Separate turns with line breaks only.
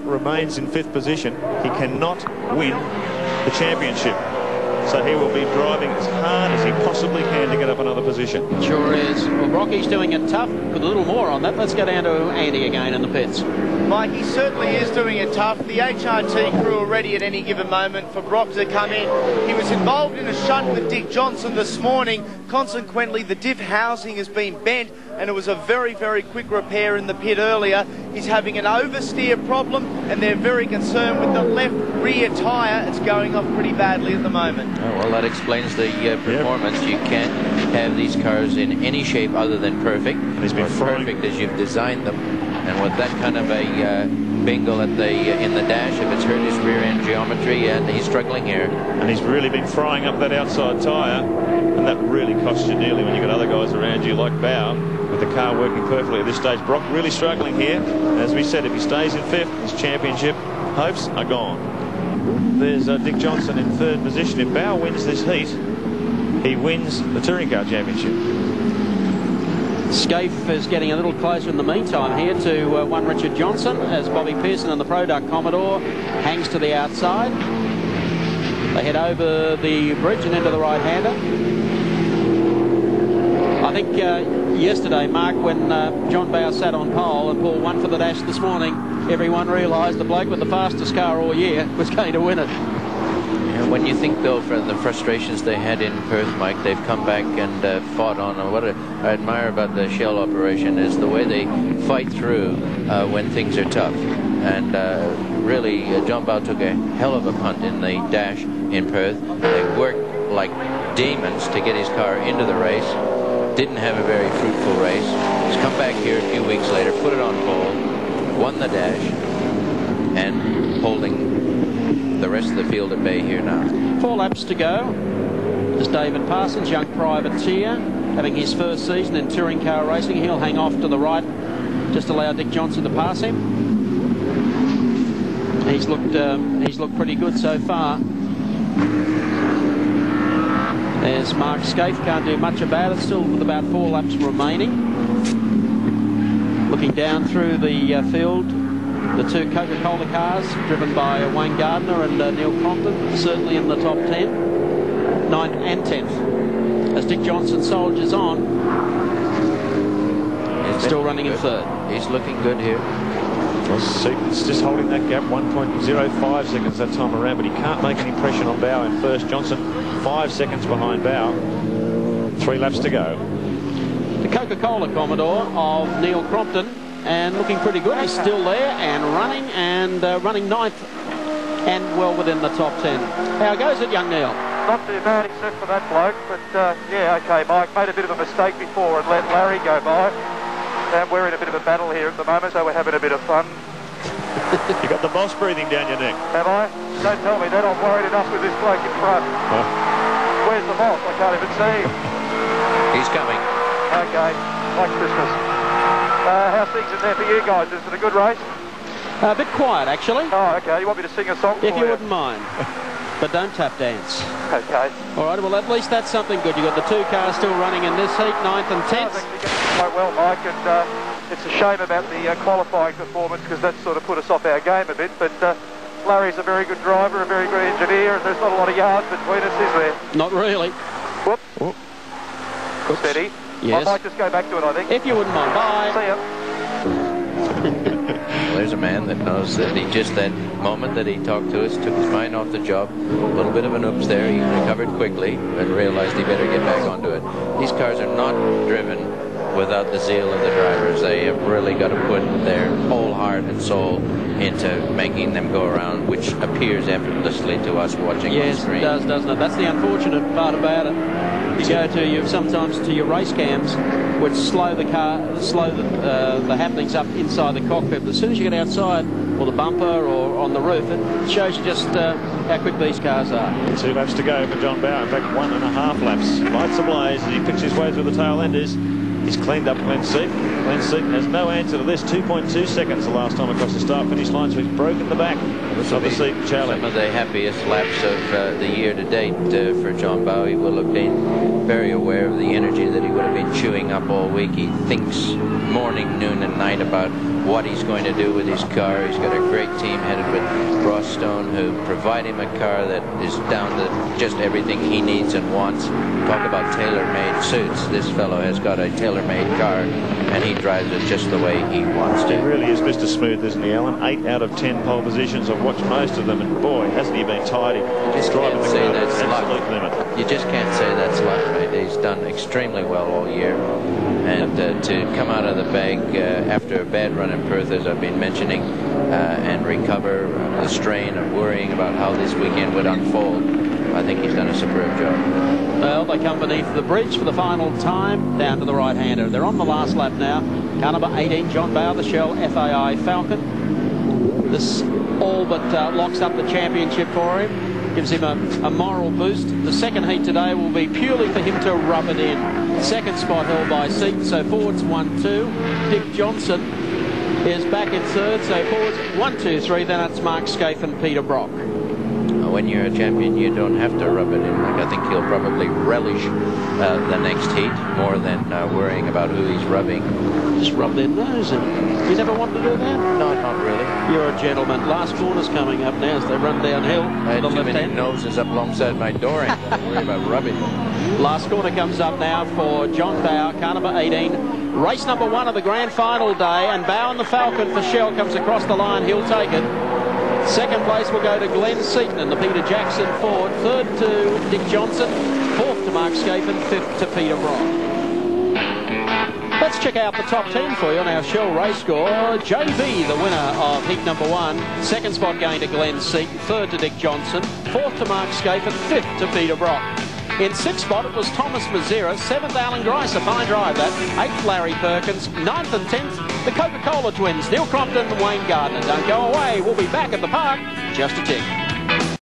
remains in 5th position, he cannot win the championship. So he will be driving as hard as he possibly can to get up another position.
Sure is. Well, Brocky's doing it tough. With a little more on that, let's go down to Andy again in the pits.
Mike, he certainly is doing it tough. The HRT crew are ready at any given moment for Brock to come in. He was involved in a shunt with Dick Johnson this morning. Consequently, the diff housing has been bent, and it was a very, very quick repair in the pit earlier. He's having an oversteer problem, and they're very concerned with the left rear tyre. It's going off pretty badly at the moment.
Oh, well, that explains the performance. Yep. You can't have these cars in any shape other than perfect.
And he's been
perfect as you've designed them. And with that kind of a bingle at in the dash, if it's hurt his rear end geometry, and he's struggling here.
And he's really been frying up that outside tyre, and that really costs you dearly when you've got other guys around you like Bow, with the car working perfectly at this stage. Brock really struggling here. As we said, if he stays in 5th, his championship hopes are gone. There's Dick Johnson in 3rd position. If Bow wins this heat, he wins the Touring Car Championship.
Scaife is getting a little closer in the meantime here to one Richard Johnson, as Bobby Pearson and the Product Commodore hangs to the outside. They head over the bridge and into the right-hander. I think yesterday, Mark, when John Bow sat on pole and Paul won for the dash this morning, everyone realised the bloke with the fastest car all year was going to win it.
When you think, though, for the frustrations they had in Perth, Mike, they've come back and fought on. And what I admire about the Shell operation is the way they fight through when things are tough. And really, John Bow took a hell of a punt in the dash in Perth. They worked like demons to get his car into the race. Didn't have a very fruitful race. He's come back here a few weeks later, put it on pole, won the dash, and holding the rest of the field at bay here now. 4 laps to go. There's David Parsons, young privateer, having his first season in touring car racing. He'll hang off to the right, just allow Dick Johnson to pass him. He's looked pretty good so far. There's Mark Scaife, can't do much about it, still with about 4 laps remaining. Looking down through the field, the 2 Coca-Cola cars, driven by Wayne Gardner and Neil Crompton, certainly in the top 10, 9th and 10th. As Dick Johnson soldiers on, still running in 3rd. He's looking good here.
Well, Seaton's just holding that gap, 1.05 seconds that time around, but he can't make any pressure on Bow in first. Johnson 5 seconds behind Bow. 3 laps to go.
The Coca-Cola Commodore of Neil Crompton, and looking pretty good. He's still there and running 9th and well within the top 10. How goes it, young Neil?
Not too bad except for that bloke, but yeah, okay, Mike. Made a bit of a mistake before and let Larry go by. And we're in a bit of a battle here at the moment, so we're having a bit of fun.
You got the boss breathing down your neck.
Have I? Don't tell me that. I'm worried enough with this bloke in front. Where's the boss? I can't even see him.
He's coming.
Okay, like Christmas. How's things in there for you guys? Is it a good race?
A bit quiet, actually.
Oh, okay. You want me to sing a song for you?
If you wouldn't mind. But don't tap dance.
Okay.
All right, well, at least that's something good. You've got the 2 cars still running in this heat, 9th and 10th.
I think you're going quite well, Mike, and it's a shame about the qualifying performance because that sort of put us off our game a bit, but Larry's a very good driver, a very good engineer, and there's not a lot of yards between us, is there?
Not really.
Whoop.
Whoop.
Steady.
Yes.
I might just go back to it, I think.
If you wouldn't mind. Bye.
See ya.
Well, there's a man that knows that he just that moment that he talked to us took his mind off the job. A little bit of an oops there. He recovered quickly and realized he better get back onto it. These cars are not driven without the zeal of the drivers. They have really got to put their whole heart and soul into making them go around, which appears effortlessly to us watching on screen.
Yes, it does, doesn't it? That's the unfortunate part about it. You go to sometimes to your race cams, which slow the happenings up inside the cockpit. But as soon as you get outside, or the bumper, or on the roof, it shows you just how quick these cars are.
2 laps to go for John Bow. In fact, 1.5 laps. Lights ablaze as he picks his way through the tail enders. He's cleaned up Glenn Seaton. Glenn Seaton has no answer to this. 2.2 seconds the last time across the start-finish line, so he's broken the back of the Seaton challenge.
Some of the happiest laps of the year to date for John Bow. He will have been very aware of the energy that he would have been chewing up all week. He thinks morning, noon and night about what he's going to do with his car. He's got a great team headed with Ross Stone, who provide him a car that is down to just everything he needs and wants. Talk about tailor-made suits. This fellow has got a tailor-made car, and he drives it just the way he wants to.
He really is Mr. Smooth, isn't he, Alan? 8 out of 10 pole positions. I've watched most of them, and boy, hasn't he been tidy.
Just
driving
can't
the
say
car
that's
to
luck.
absolute limit.
You just can't say that's luck, right? He's done extremely well all year. And to come out of the bag after a bad run in Perth, as I've been mentioning, and recover the strain of worrying about how this weekend would unfold, I think he's done a superb job.
Well, they come beneath the bridge for the final time, down to the right-hander. They're on the last lap now. Car number 18, John Bower, the Shell FAI Falcon. This all but locks up the championship for him. Gives him a moral boost. The second heat today will be purely for him to rub it in. Second spot held by Seaton, so forwards 1-2. Dick Johnson is back in third, so forwards 1-2-3. Then it's Mark Scaife and Peter Brock.
When you're a champion, you don't have to rub it in. Like, I think he'll probably relish the next heat more than worrying about who he's rubbing.
Just rub their nose in. You never wanted to do that?
No, not really.
You're a gentleman. Last corner's coming up now as they run downhill.
I had too many noses up alongside my door. I don't worry about rubbing.
Last corner comes up now for John Bower, car number 18. Race number 1 of the grand final day, and Bower and the Falcon for Shell comes across the line. He'll take it. Second place will go to Glenn Seaton and the Peter Jackson Ford. Third to Dick Johnson. Fourth to Mark Scaife and fifth to Peter Brock. Let's check out the top 10 for you on our Shell race score. JB, the winner of heat number 1. Second spot going to Glenn Seaton. Third to Dick Johnson. Fourth to Mark Scaife and fifth to Peter Brock. In sixth spot, it was Thomas Mazera. Seventh, Alan Grice, a fine drive that. Eighth, Larry Perkins. Ninth and 10th, the Coca-Cola twins, Neil Crompton and Wayne Gardner. Don't go away. We'll be back at the park just a tick.